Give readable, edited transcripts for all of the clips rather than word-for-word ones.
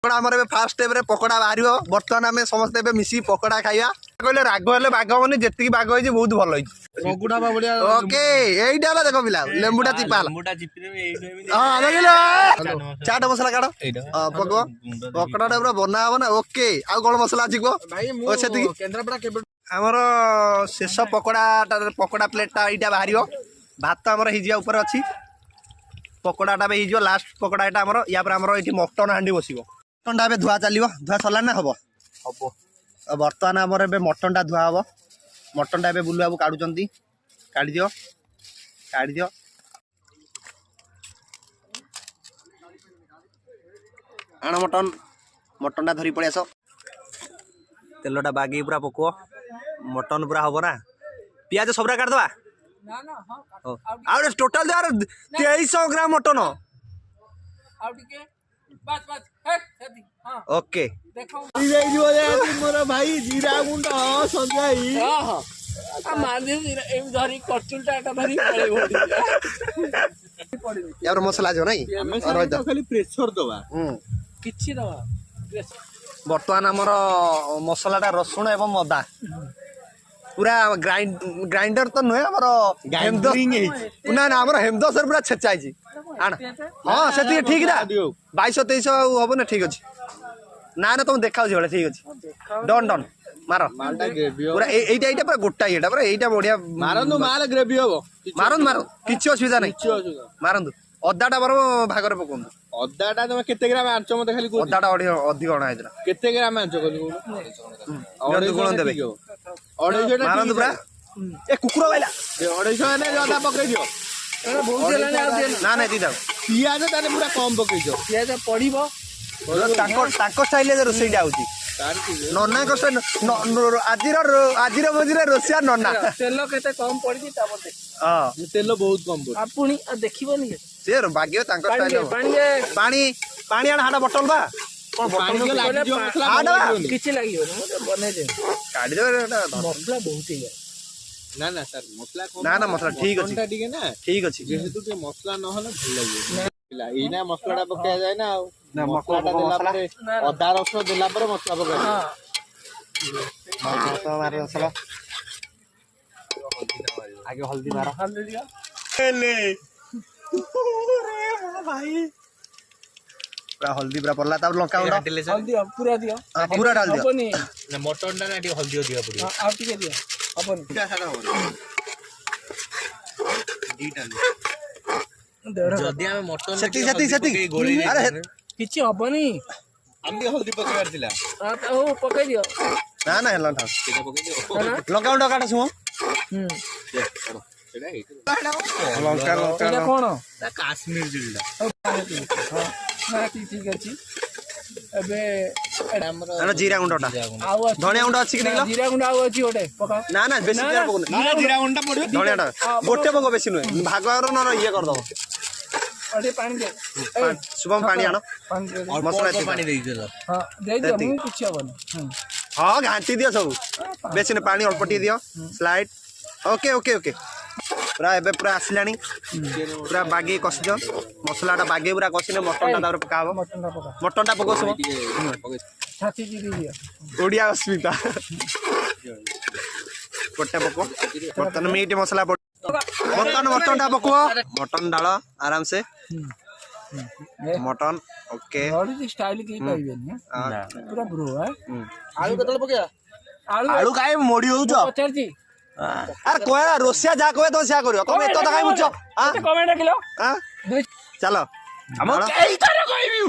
पकोड़ा आमर fast step रे पकोड़ा बाहर बर्तमान आम समस्ते मिसी पकोड़ा खाइबा कहले राग हेल्ले बाग होनी जी बाग हो बहुत भल ओके यहीटा देख पिला लेंबुटा चिपा चाट मसला काट पक पकोड़ा पूरा बना हम ना ओके आउ कौन मसला अच्छी आमर शेष पकोड़ा पकोड़ा प्लेटा यहाँ बाहर भात आमर हो अच्छी पकोड़ाटा भी लास्ट पकोड़ा यहाँ आमर या मटन हांडी बस मटनटा ए धुआ चलो धुआ सरला ना हम हम बर्तमान आमर ए मटनटा धुआ हम मटनटा ए बुलू बाबू काढ़ुंट काढ़ी दियो काढ़ी दियो आण मटन मटनटा धरी पड़े आस तेलटा बागे पूरा पकुओ मटन पूरा हम ना पियाज सबरा काटदवा टोटाल 2300 ग्राम मटन ओके मोर भाई जीरा गुंड संजय यार मसला जो नहीं खाली प्रेशर दवा किछि दवा बर्तमान आमर मसलाटा रसुण एवं अदा पूरा ग्राइंडर तो नुहे ना ना आम हेमदस्तर पूरा छेचाई हाँ से ठीक ना 2200-2300 हम ना ठीक अच्छे ना ना तुम देखा ठीक अच्छे डन डन मार पूरा यहीटा पूरा गोटा ये पूरा यहीटा बढ़िया मारंदु माल ग्रेवी हम मारंदु मार किसी असुविधा नहीं मारंदु अदाटा बर भागर पकाउनु अदाटा तुम केते ग्राम आंच मते खाली अदाटा अधिक अणा हैदरा केते ग्राम आंच कहलु गुण देबे 250 मारंदु पूरा ए कुकुर बाइला 250 ने अदा पकई दियो ना ना दीदा पियाज ताने पूरा कम पकई दियो पियाज पड़िबो ताको स्टाइल रे रोसईटा आउची नन्ना को आजिर मझिरे रोसिया नन्ना तेल केते कम पड़ी तापर देख हां तेल बहुत कम पड़ी आपुनी देखिबोनी से भाग्य तांको स्टाइल पानी पानी आण हाडा बोतल बा कोन बोतल के लागी जो मसला हाडा किछि लागियो बने दे काढी दे मसला बहुत ही ना ना सर मसला ना ना मसला ठीक अछि ठीक है ना ठीक अछि जेहेतु के मसला न हले भल लागियो इना मसलाटा पकाया जाय ना ना मसलाटा देला परे अदा रस देला परे मसला पकाया हां तो मारे मसला आगे हल्दी मारो हल्दी दिया ले रे भाई पूरा हल्दी पूरा पड़ला तब लंका हल्दी पूरा दियो पूरा डाल दियो ना मटन ना टी हल्दी दिया पड़ियो आ टिके दियो अपन क्या सारा हो दीटा जदी हम मटन सेती गोली अरे किछि हबनी आंदी हल्दी पकाइर दिला ओ पकाइ दियो ना ना हल्ला था केटा पकाइ दियो लंका उंडा काटा सुम सेडा लंका लंका कोन काश्मीर जिल्ला हां ठीक अछि एबे हमर जीरा गुंडटा धनिया गुंड अछि कि देखलो जीरा गुंड आउ अछि ओटे पका ना ना बेसी जीरा पको ना जीरा गुंडा पडियो धनियाटा गोटे पको बेसी नुहे भागर न ये कर दो अरे पानी दे शुभम पानी आनो मसला पानी दे दियो हां दे दियो मु किछ हबन हां घांटी दियो सब बेसी न पानी अल्पटी दियो स्लाइड ओके ओके ओके पूरा एबे पूरा आसिलानी पूरा बागे कसिजो मसलाटा बागे पूरा कसिने मटनटा तापर पकाबो मटनटा पको सब छाती जी दियो ओडिया अस्मिता कोटे पको बर्तन मीट मसला बर्तन मटनटा पको मटन डाल आराम से मटन ओके बॉडी स्टाइल की कहबे ना पूरा ब्रो है आलू कतल पके आलू काहे मोडी होउछो पचरजी अरे कोया रोसिया जा कोए तो सिया करियो तुम एतो काई मुचो हां कमेंट किलो हां चलो हम एई तरह कहबी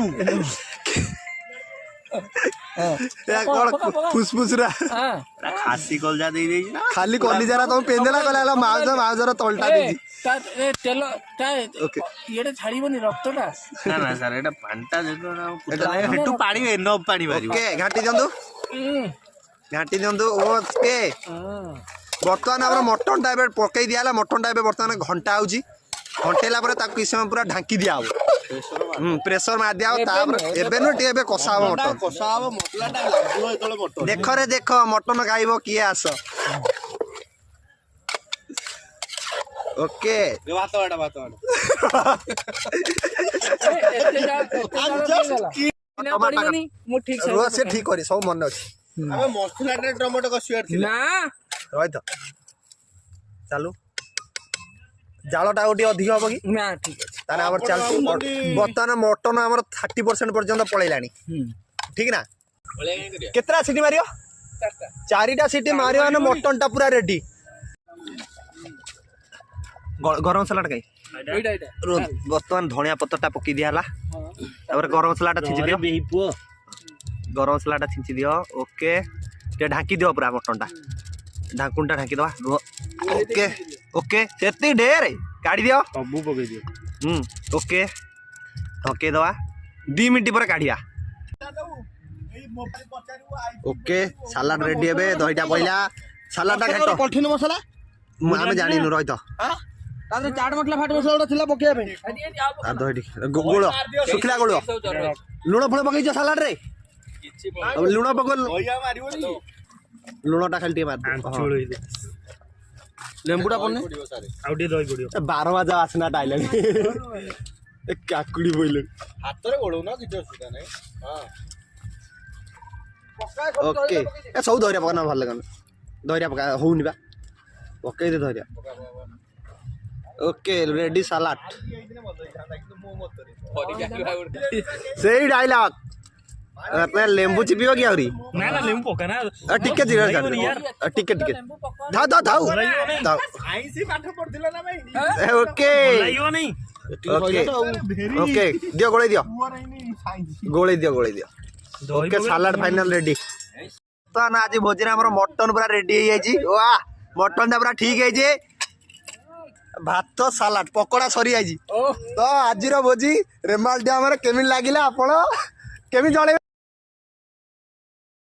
फुसफुस रा खासी कलजा दे दे खाली कली जरा तुम पेंदेला कला माउजर तलटा दे तेल ये छाड़ीबनी रक्तटा ना ना सर एटा पांटा देखो ना हेटू पानी न पानी मारी ओके घाटी दियंदु ओके बर्तमान आम मटन टाइप पकई दिया मटन टाइप बर्तमान घंटा हो घंटेला किस समय पूरा ढांकी दिया प्रेसर मार दिया एबे कषा मटन देख रे देख मटन खाइब किए आस ओके भात ମୁଁ ଠିକ ରୁହ ସେ ଠିକ କରି ସବୁ ମନେ ଅଛି ଆମେ ମସଲା ରେ ଟମାଟୋ କଷିବାର ଥିଲା ନା ରହିଥ ଚାଲୁ ଜାଳଟା ଆଉ ଟିକେ ଅଧିକ ହବ କି ନା ଠିକ ଅଛି ତାହେଲେ ଆମର ଚାଲିଛି ବର୍ତ୍ତମାନ ମଟନ ଆମର 30% ପର୍ଯ୍ୟନ୍ତ ପଳେଇଲାଣି ଠିକ ନା କେତେଟା ସିଟି ମାରିବ 4ଟା ସିଟି ମାରିବ ମାନେ ମଟନଟା ପୁରା ରେଡି ଗରମ ମସଲାଟା କାଇଁ ବର୍ତ୍ତମାନ ଧଣିଆ ପତ୍ରଟା ପକେଇ ଦିଆ ହେଲା ତାପରେ ଗରମ ମସଲାଟା ଛିଞ୍ଚି ଦିଅ ଗରମ ମସଲାଟା ଛିଞ୍ଚି ଦିଅ ଓକେ ଟିକେ ଢାଙ୍କି ଦିଅ ପୁରା ମଟନଟା ଢାଙ୍କୁଣଟା ଢାଙ୍କି ଦେବା ରୁହ ଓକେ ଓକେ ସେତିକି ଢେରେ କାଢି ଦିଅ ସବୁ ପକେଇ ଦିଅ ଓକେ ଢକେଇ ଦେବା 2 ମିନିଟ୍ ପରେ କାଢିବା ଓକେ ସାଲାଡ ରେଡି ଏବେ ଦହିଟା ପଇଲା ସାଲାଡଟା ଘାଟ କଠିନ ମସଲା ଆମେ ଜାଣିନୁ ରହିଥ ତାପରେ ଚାଟ ମସଲା ଫାଟ ମସଲା ଗୁଡା ଥିଲା ପକେଇବା ପାଇଁ ଆଉ ଦହିଟି ଗୋଳ ଶୁଖିଲା ଗୋଳ ଲୁଣ ଫୁଣ ପକେଇଛ ସାଲାଡରେ ଲୁଣ ପକେଇ ଲୁଣଟା ଖାଲି ଟିକେ ମାରି ଲେମ୍ବୁଟା ପଡୁନି ଆଉ ଟିକେ ଦହି ପଡିବ 12 ବାଜା ବାସ୍ନାଟା ଆଇଲାଣି କାକୁଡି ପଇଲାଣି ହାତରେ ଗୋଳଉନ କିଛି ଅସୁବିଧା ନାହିଁ ଓକେ ଏ ସବୁ ଧରିଆ ପକା ନା ଭଲ ଲାଗୁନି ଧରିଆ ପକା ହଉନି ବା ପକେଇ ଦେ ଧରିଆ ଓକେ ରେଡି ସାଲାଡ ସେଇ ଡାଇଲଗ ଲେମ୍ବୁ ଚିପିବ କି ଆହୁରି ନା ନା ଲେମ୍ବୁ ପକା ନା ଟିକେ ଟିକେ ଟିକେ ଧାଉ ଧାଉ ଧାଉ ଧାଉ ଆଇସି ପାଠ ପଢୁଥିଲା ନା ଭାଇ ଓକେ ଲାଗିବ ନାହିଁ ଓକେ ଓକେ ଦିଅ ଗୋଳେଇ ଦିଅ ଗୋଳେଇ ଦିଅ ଓକେ ସାଲାଡ ଫାଇନାଲ ରେଡି ତ ନା ଆଜି ଭୋଜିରେ ଆମର ମଟନ ପୁରା ରେଡି ହେଇଯାଇଛି ୱା ମଟନଟା ପୁରା ଠିକ ହେଇଛି ଭାତ ସାଲାଡ ପକୋଡା ସରି ଯାଇଛି ତ ଆଜିର ଭୋଜି ରେମାଲ ଡ୍ୟାମରେ କେମିତି ଲାଗିଲା ଆପଣ କେମିତି ଜଣେଇବେ